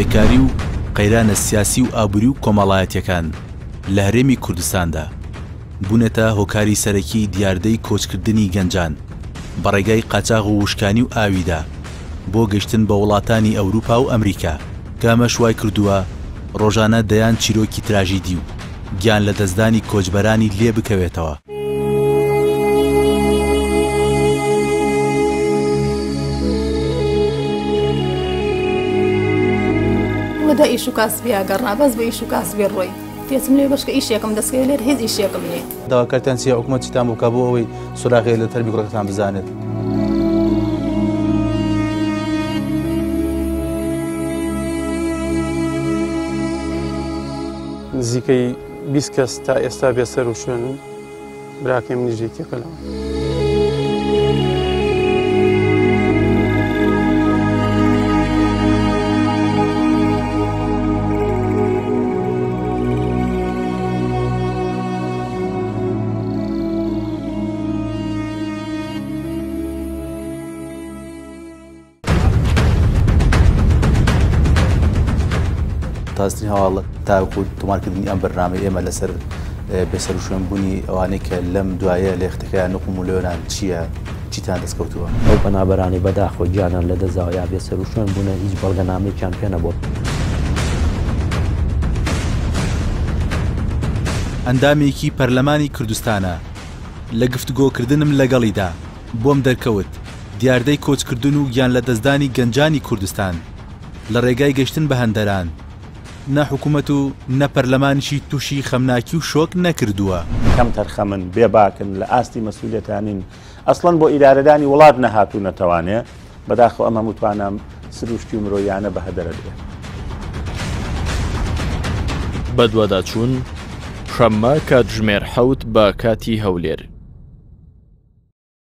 بێکاری و قەیرانە سیاسی و ئابووری و کۆمەڵایەتیەکان لە هەرێمی کوردستاندا بوونەتە هۆکاری سەرەکی دیاردەی کۆچکردنی گەنجان بە ڕێگای قاچاغ و وشکانی و ئاویدا بۆ گەشتن بە وڵاتانی ئەوروپا و ئەمریکا کامەش وای کردووە ڕۆژانە دەیان چیرۆکی تراژیدی و گیان لە دەستدانی کۆچبەرانی لێ بکەوێتەوە. وەدا ئیش و کاسبیا گەڕنا بەس بە ئیش و کاسبێ ڕۆی تێچم لێ بەشکە ئیشێکم دەستکەوێت لێر هیچ ئیشێکم نییە. داواکارتان چییە حکوومەت چیتان بکە بۆ ئەوەی سوراخی لە تەربی کوڕەکەتان بزانێت؟ نزیکەی 20 کەس تا ئێستا بێسەر و شوێنن براکەم نژی تێکەلەوە. تازترین هەواڵە تاوەکو تۆمارکردنی ئەم بەرنامەی ئێمە لەسەر بێسەر و شوێنبوونی ئەوانەی کە لەم دوایە لە یەختەکەیان نقم و لێوانان چییە چیتان دەستکەوتووە؟ ئەو بەنابەرانی بەداخۆ گیانان لە دەزاویا بێسەر و شوێنبوونە هیچ بەڵگەنامەیەکیان پێ نەبووە. ئەندامێکی پەرلەمانی کوردستانە لە گفتوگۆکردنم لەگەڵیدا بۆم دەرکەوت دیاردەی کۆچکردن و گیان لە دەستدانی گەنجانی کوردستان لە ڕێگای گەشتن بە هەندەران نە حکوومەت و نە پەرلەمانیشی تووشی خەمناکی و شۆک نەکردووە. کەم تەرخەمن بێباکن لە ئاستی مەسئولیەتانین ئەسڵەن بۆ ئیدارەدانی وڵات نەهاتوو نەتەوانێ بەداخۆ ئەمە متوانم سروشتی و مرۆیانە بە هەدەرە دێ. بە دواداچوون شەممە کاتژمێر 7 بە کاتی هەولێر.